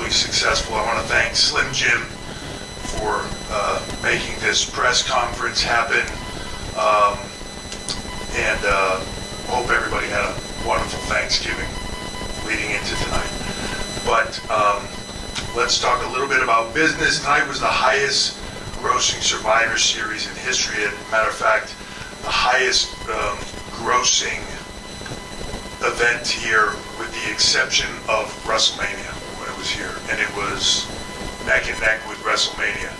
incredibly successful. I want to thank Slim Jim for making this press conference happen, and hope everybody had a wonderful Thanksgiving leading into tonight. But let's talk a little bit about business. Tonight was the highest grossing Survivor Series in history. As a matter of fact, the highest grossing event here, with the exception of WrestleMania when it was here, and it was neck and neck with WrestleMania.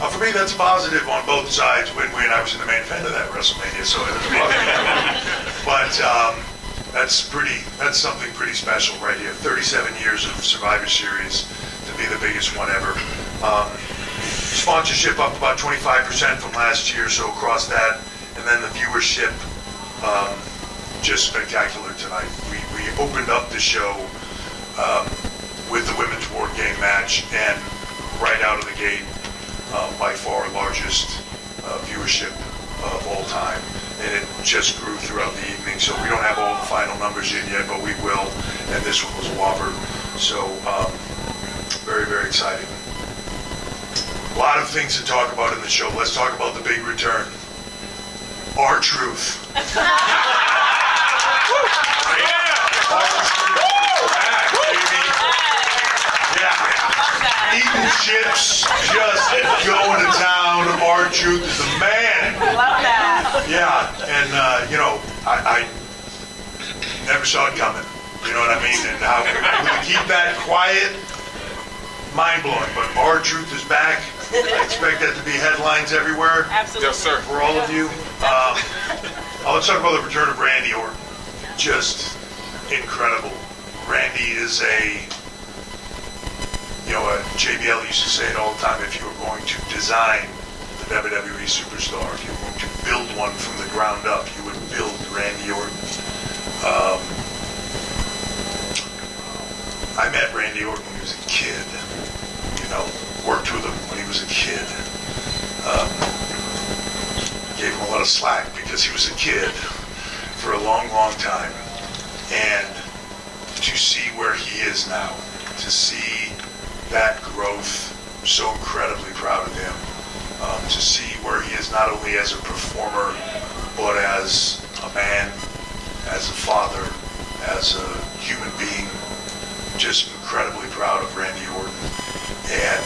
For me, that's positive on both sides. Win-win. I was in the main event of that WrestleMania, so it was but that's something pretty special right here. 37 years of Survivor Series to be the biggest one ever. Sponsorship up about 25% from last year, so across that, and then the viewership. Just spectacular tonight. We opened up the show with the women's board game match, and right out of the gate, by far largest viewership of all time, and it just grew throughout the evening. So we don't have all the final numbers in yet, but we will, and this one was a whopper. So very, very exciting. A lot of things to talk about in the show. Let's talk about the big return. R-Truth. Eating chips, just going to town. R-Truth is the man. Love that. Yeah, and you know, I never saw it coming. You know what I mean? And how we keep that quiet, mind-blowing. But R-Truth is back. I expect that to be headlines everywhere. Absolutely. Yes, sir. For all of you. Let's talk about the return of Randy Orton. Just incredible. Randy is JBL used to say it all the time, if you were going to design the WWE superstar, if you were going to build one from the ground up, you would build Randy Orton. I met Randy Orton when he was a kid, worked with him when he was a kid. Gave him a lot of slack because he was a kid for a long, long time. And to see where he is now, to see that growth, I'm so incredibly proud of him. To see where he is not only as a performer, but as a man, as a father, as a human being. Just incredibly proud of Randy Orton. And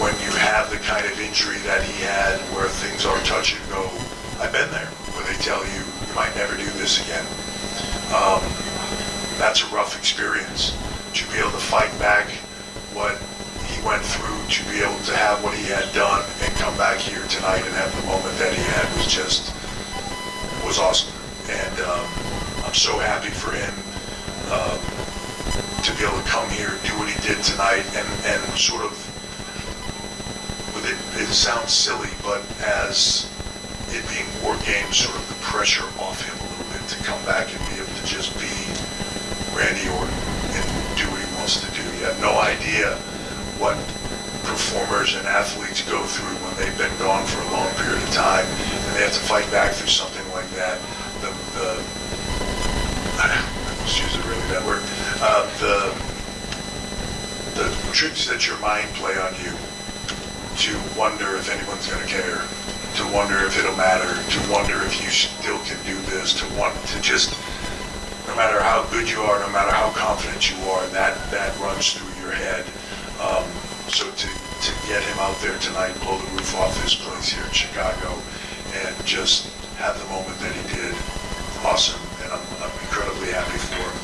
when you have the kind of injury that he had, where things are touch and go, I've been there, where they tell you, you might never do this again. That's a rough experience. To be able to fight back what he went through, to be able to have what he had done and come back here tonight and have the moment that he had was awesome. And I'm so happy for him to be able to come here, do what he did tonight, and sort of, it sounds silly, but as it being war games, sort of the pressure off him a little bit to come back and be able to just be Randy Orton and do what he wants to do. You have no idea what performers and athletes go through when they've been gone for a long period of time, and they have to fight back through something like that. Let's use a really bad word. The tricks that your mind play on you, to wonder if anyone's going to care, to wonder if it'll matter, to wonder if you still can do this, to want to just, no matter how good you are, no matter how confident you are, that runs through your head. So to get him out there tonight, blow the roof off this place here in Chicago, and just have the moment that he did, awesome. And I'm incredibly happy for him.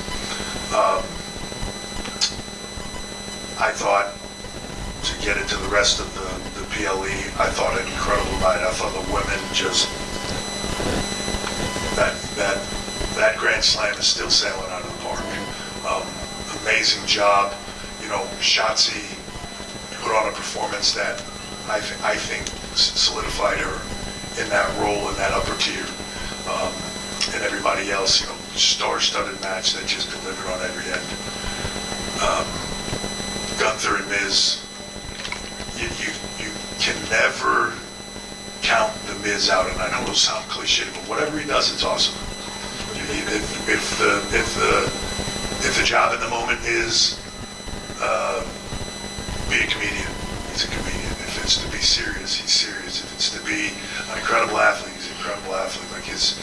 I thought, to get into the rest of the PLE, I thought an incredible night. I thought the women just, that Grand Slam is still sailing out of the park. Amazing job. Shotzi put on a performance that I think solidified her in that role in that upper tier. And everybody else, star-studded match that just delivered on every end. Gunther and Miz, you can never count the Miz out, and I know it'll sound cliche, but whatever he does, it's awesome. If the job at the moment is it's to be serious, he's serious. If it's to be an incredible athlete, he's an incredible athlete. Like his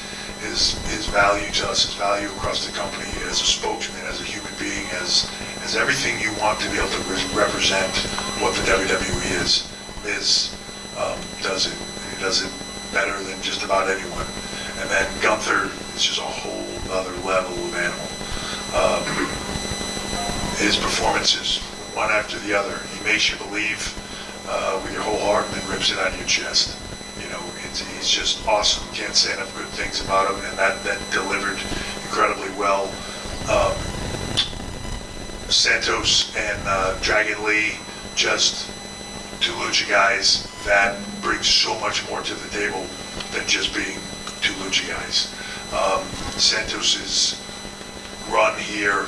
value to us, his value across the company as a spokesman, as a human being, as everything you want to be able to represent what the WWE is. Miz does it. He does it better than just about anyone. And then Gunther is just a whole other level of animal. His performances, one after the other, he makes you believe with your whole heart and then rips it out of your chest. You know, he's just awesome. Can't say enough good things about him, and that delivered incredibly well. Santos and Dragon Lee, just two lucha guys that brings so much more to the table than just being two lucha guys. Santos's run here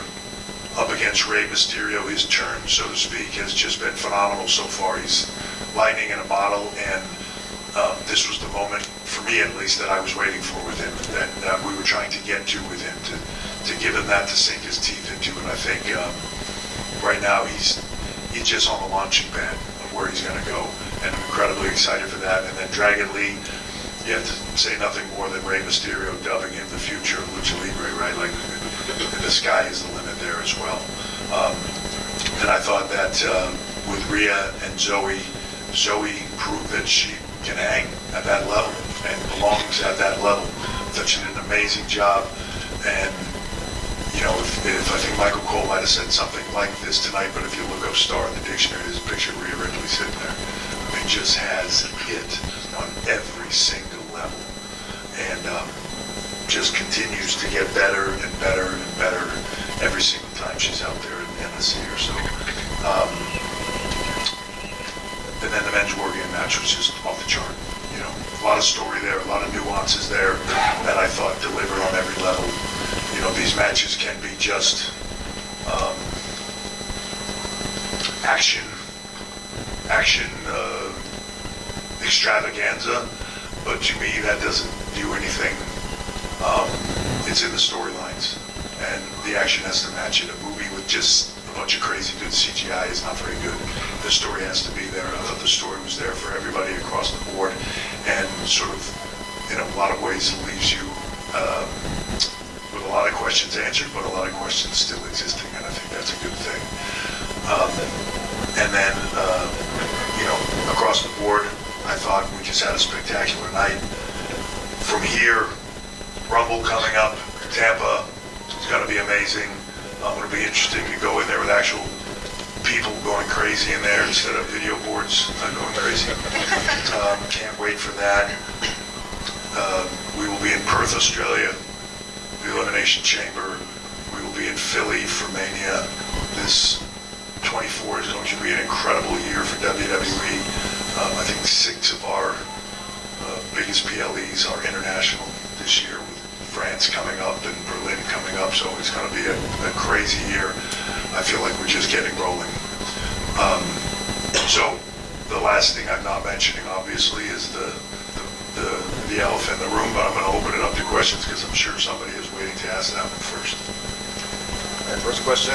up against Rey Mysterio, his turn, so to speak, has just been phenomenal so far. He's lightning in a bottle, and this was the moment, for me at least, that I was waiting for with him, that we were trying to get to with him, to give him that to sink his teeth into. And I think right now he's just on the launching pad of where he's going to go, and I'm incredibly excited for that. And then Dragon Lee, you have to say nothing more than Rey Mysterio dubbing him the future of Lucha Libre, right? Like, the sky is the limit there as well. And I thought that with Rhea and Zoe proved that she can hang at that level and belongs at that level. That she did an amazing job. And, you know, if I think Michael Cole might have said something like this tonight, but if you look up star in the dictionary, there's a picture of Rhea Ripley sitting there. I mean, just has it on every single level. And just continues to get better and better and better every single time she's out there, and I see her. So, and then the men's war game match was just off the chart. You know, a lot of story there, a lot of nuances there that I thought delivered on every level. You know, these matches can be just action extravaganza, but to me that doesn't do anything. It's in the storylines, and the action has to match it. A movie with just a bunch of crazy good CGI is not very good. The story has to be there. I thought the story was there for everybody across the board, and sort of, in a lot of ways, leaves you with a lot of questions answered, but a lot of questions still existing, and I think that's a good thing. And then, you know, across the board, I thought we just had a spectacular night. From here, Rumble coming up, Tampa, it's going to be amazing. Going to be interesting to go in there with actual people going crazy in there instead of video boards going crazy. Can't wait for that. We will be in Perth, Australia, the Elimination Chamber. We will be in Philly for Mania. This 24 is going to be an incredible year for WWE. I think 6 of our biggest PLEs are international this year, with France coming up and Berlin coming up, so it's going to be a crazy year. I feel like we're just getting rolling. So the last thing I'm not mentioning, obviously, is the elephant in the room, but I'm going to open it up to questions because I'm sure somebody is waiting to ask that one first. All right, first question,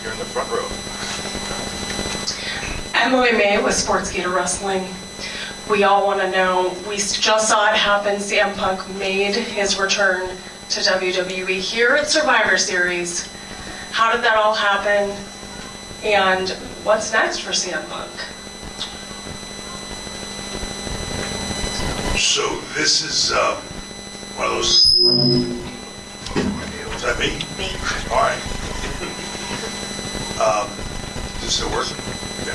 you're in the front row. Emily May with Sportskeeda Wrestling. We all want to know, we just saw it happen, CM Punk made his return to WWE here at Survivor Series. How did that all happen? And what's next for CM Punk? So this is one of those... Is that me? Me. All right. Is this still working? Yeah.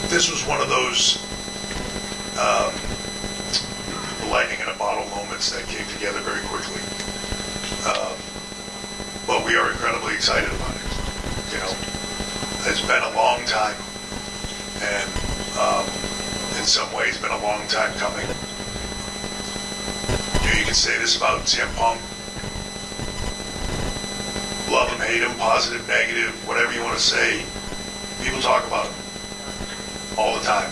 This was one of those lightning in a bottle moments that came together very quickly. But we are incredibly excited about it. You know, it's been a long time, and in some ways been a long time coming. You can say this about CM Punk. Love him, hate him, positive, negative, whatever you want to say. People talk about him all the time.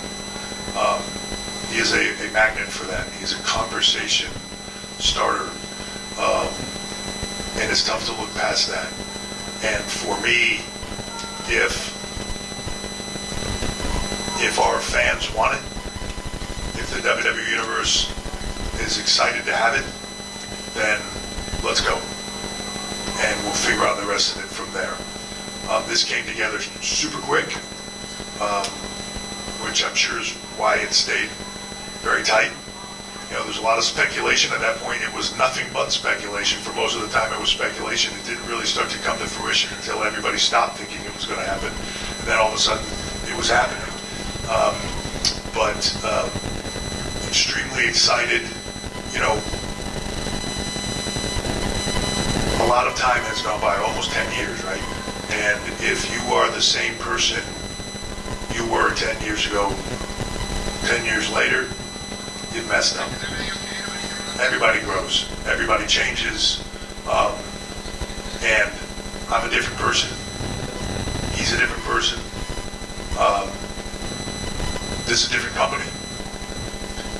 He is a magnet for that. He's a conversation starter. And it's tough to look past that. And for me, if if our fans want it, if the WWE Universe is excited to have it, then let's go. And we'll figure out the rest of it from there. This came together super quick, which I'm sure is why it stayed very tight. You know, there's a lot of speculation at that point. It was nothing but speculation. For most of the time, it was speculation. It didn't really start to come to fruition until everybody stopped thinking it was going to happen. And then all of a sudden, it was happening. Extremely excited. You know, a lot of time has gone by, almost 10 years, right? And if you are the same person you were 10 years ago, 10 years later, you've messed up. Everybody grows. Everybody changes. And I'm a different person. He's a different person. This is a different company.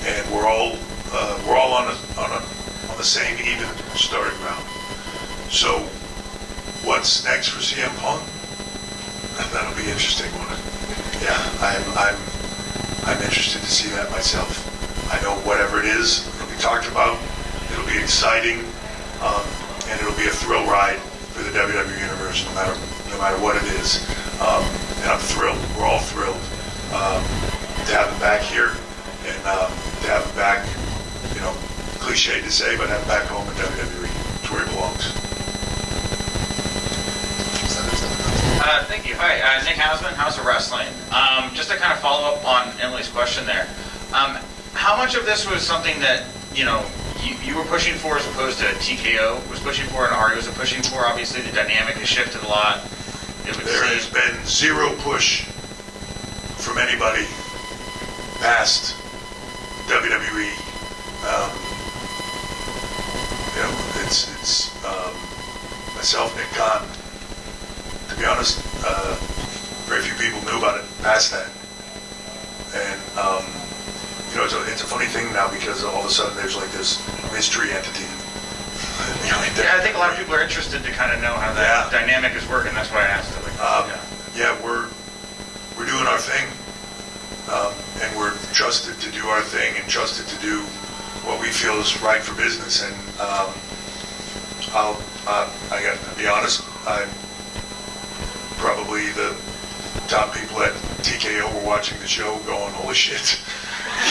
And we're all on the same even starting ground. So what's next for CM Punk? That'll be interesting, won't it? Yeah, I'm interested to see that myself. I know whatever it is, it'll be talked about, it'll be exciting, and it'll be a thrill ride for the WWE Universe, no matter what it is. And I'm thrilled. We're all thrilled to have him back here, and to have him back, you know, cliche to say, but have him back home in WWE. It's where he belongs. Thank you. Hi, Nick Hausman, House of Wrestling. Just to kind of follow up on Emily's question there, how much of this was something that, you know, you were pushing for as opposed to TKO was pushing for and Ari was pushing for? Obviously, the dynamic has shifted a lot. There has been zero push from anybody past WWE. You know, it's myself, Nick Khan. To be honest, very few people knew about it past that. And, you know, it's a funny thing now because all of a sudden there's like this mystery entity. Yeah, I think a lot of people are interested to kind of know how that dynamic is working. That's why I asked it. Yeah, we're doing our thing. And we're trusted to do our thing and trusted to do what we feel is right for business. And I got to be honest, I'm probably the top people at TKO were watching the show going, holy shit.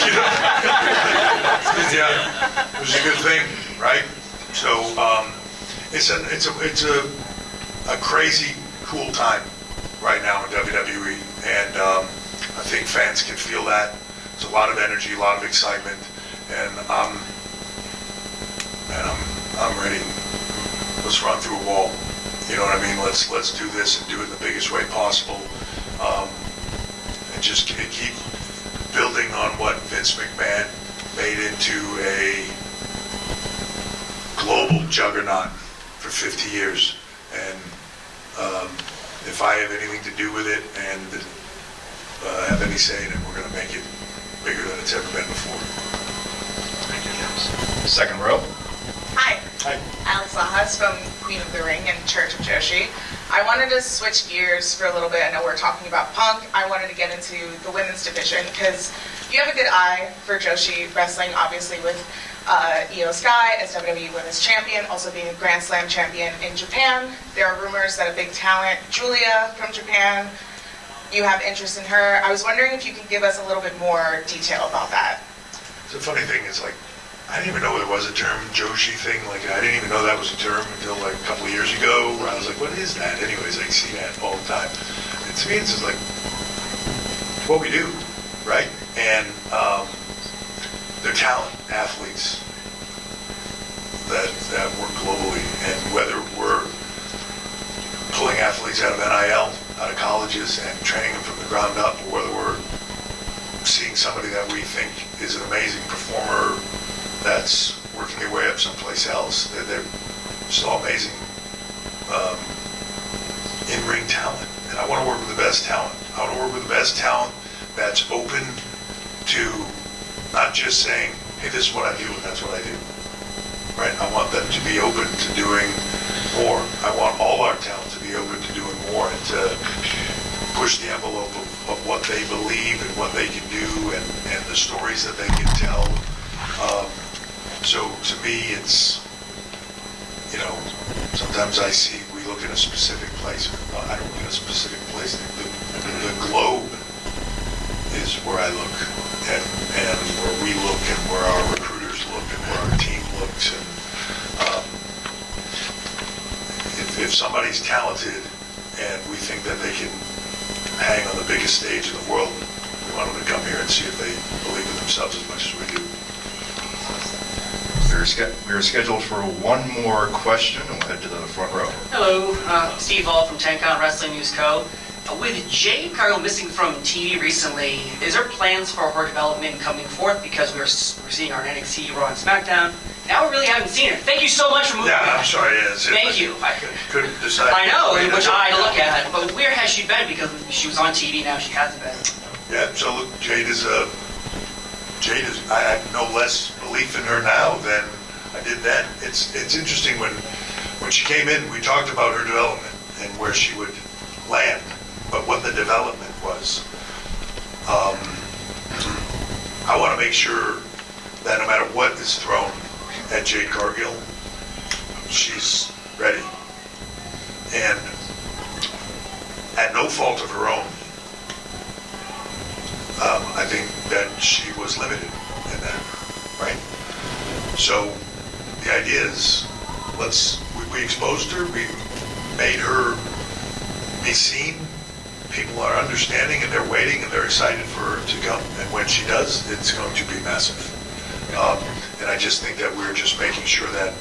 You know? Yeah, it was a good thing, right? So it's a crazy cool time right now in WWE, and I think fans can feel that. There's a lot of energy, a lot of excitement, and I'm ready. Let's run through a wall. You know what I mean? Let's do this and do it in the biggest way possible, and just keep building on what Vince McMahon made into a global juggernaut for 50 years. And if I have anything to do with it and have any say in it, we're going to make it bigger than it's ever been before. Thank you, James. Second row. Hi. Hi. Alex Lajas from Queen of the Ring and Church of Joshi. I wanted to switch gears for a little bit. I know we're talking about Punk. I wanted to get into the women's division because you have a good eye for Joshi wrestling, obviously with Joi Sky as WWE Women's Champion, also being a Grand Slam champion in Japan. There are rumors that a big talent, Julia from Japan, you have interest in her. I was wondering if you could give us a little bit more detail about that. The funny thing is, like, I didn't even know there was a term, Joshi thing. Like, I didn't even know that was a term until like a couple of years ago, where I was like, what is that? Anyways, I see that all the time. And to me, it's just like, it's what we do, right? And they're talent athletes that work globally. And whether we're pulling athletes out of NIL, out of colleges, and training them from the ground up, or whether we're seeing somebody that we think is an amazing performer that's working their way up someplace else. They're just all amazing in-ring talent. And I want to work with the best talent. I want to work with the best talent that's open to not just saying, hey, this is what I do and that's what I do. Right? I want them to be open to doing more. I want all our talent to be open to doing more and to push the envelope of what they believe and what they can do and the stories that they can tell. So to me, it's, you know, sometimes I see, we look at a specific place. I don't look at a specific place. The globe is where I look, and where we look, and where our recruiters look, and where our team looks. And if somebody's talented and we think that they can hang on the biggest stage in the world, we want them to come here and see if they believe in themselves as much as we do. We're scheduled for one more question, and we'll head to the front row. Hello, Steve Hall from 10 Count Wrestling News Co. With Jade Carle missing from TV recently, is there plans for her development coming forth? Because we're seeing her on NXT, Raw, and SmackDown. Now we really haven't seen her. Thank you so much for moving. Yeah, I'm sorry. Yes, Thank you. I couldn't decide. I know, which eye to look at. But where has she been? Because she was on TV, now she hasn't been. Yeah, so look, Jade is, I have no less belief in her now than I did then. It's interesting when she came in, we talked about her development and where she would land, but what the development was. I want to make sure that no matter what is thrown at Jade Cargill, she's ready. And at no fault of her own, I think that she was limited in that, right? So the idea is, we exposed her, we made her be seen. People are understanding and they're waiting and they're excited for her to come. And when she does, it's going to be massive. And I just think that we're just making sure that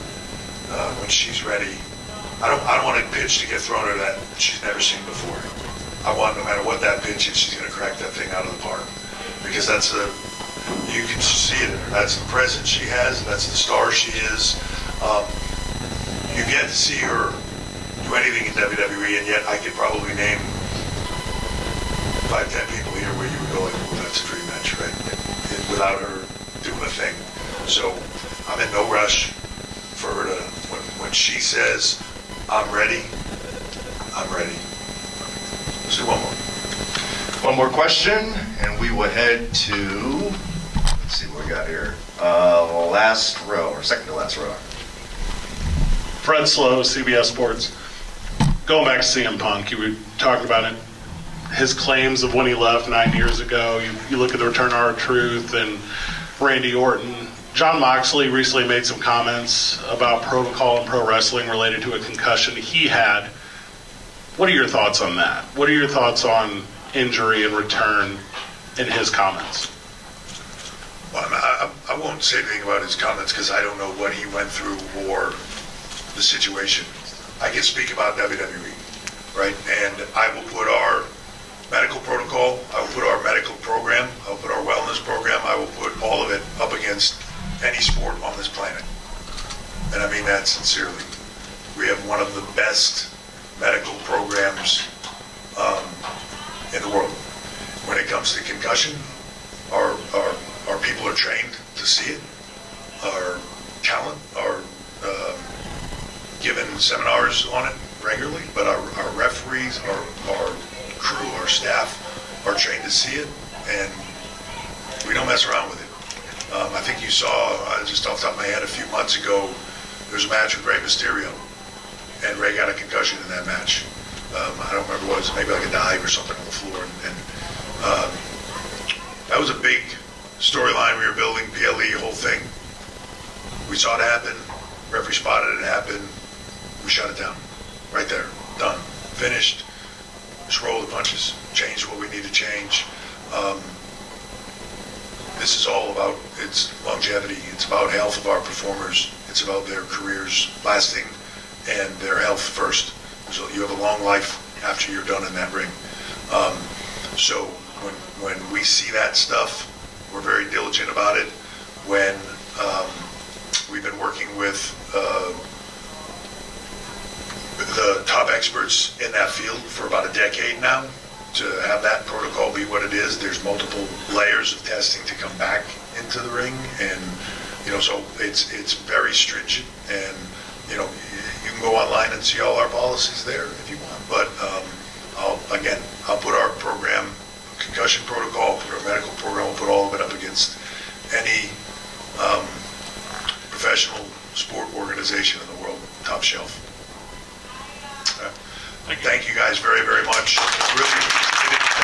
when she's ready, I don't want a pitch to get thrown at her that she's never seen before. I want, no matter what that pitch is, she's going to crack that thing out of the park. Because you can see it in her. That's the presence she has, that's the star she is. You get to see her do anything in WWE, and yet I could probably name 5, 10 people here where you would go like, well, that's a dream match, right? Without her doing a thing. So I'm in no rush for her to, when she says, I'm ready, I'm ready. Let's do one more. One more question, and we will head to, let's see what we got here, last row, or second to last row. Fred Slow, CBS Sports. Going back to CM Punk, you were talking about it, his claims of when he left 9 years ago. You look at the Return to R-Truth and Randy Orton. Jon Moxley recently made some comments about protocol and pro wrestling related to a concussion he had. What are your thoughts on that? What are your thoughts on injury and return in his comments? Well, I won't say anything about his comments because I don't know what he went through or the situation. I can speak about WWE, right? And I will put our medical protocol, I will put our medical program, I will put our wellness program, I will put all of it up against any sport on this planet. And I mean that sincerely. We have one of the best medical programs in the world. When it comes to concussion, our people are trained to see it. Our talent are given seminars on it regularly, but our referees, our crew, our staff are trained to see it, and we don't mess around with it. I think you saw, just off the top of my head, a few months ago, there was a match with Rey Mysterio, and Rey got a concussion in that match. I don't remember what it was, maybe like a dive or something on the floor, and that was a big storyline we were building, PLE, whole thing. We saw it happen, referee spotted it happen, we shut it down, right there, done, finished, just roll the punches, change what we need to change. This is all about, it's longevity, it's about health of our performers, it's about their careers lasting and their health first. So you have a long life after you're done in that ring. So when we see that stuff, we're very diligent about it. When we've been working with the top experts in that field for about a decade now to have that protocol be what it is. There's multiple layers of testing to come back into the ring, and so it's very stringent. And you can go online and see all our policies there if you want. But I'll put our program, concussion concussion protocol, put our medical program, we'll put all of it up against any professional sport organization in the world, top shelf. Thank you guys very, very much. Really appreciate it.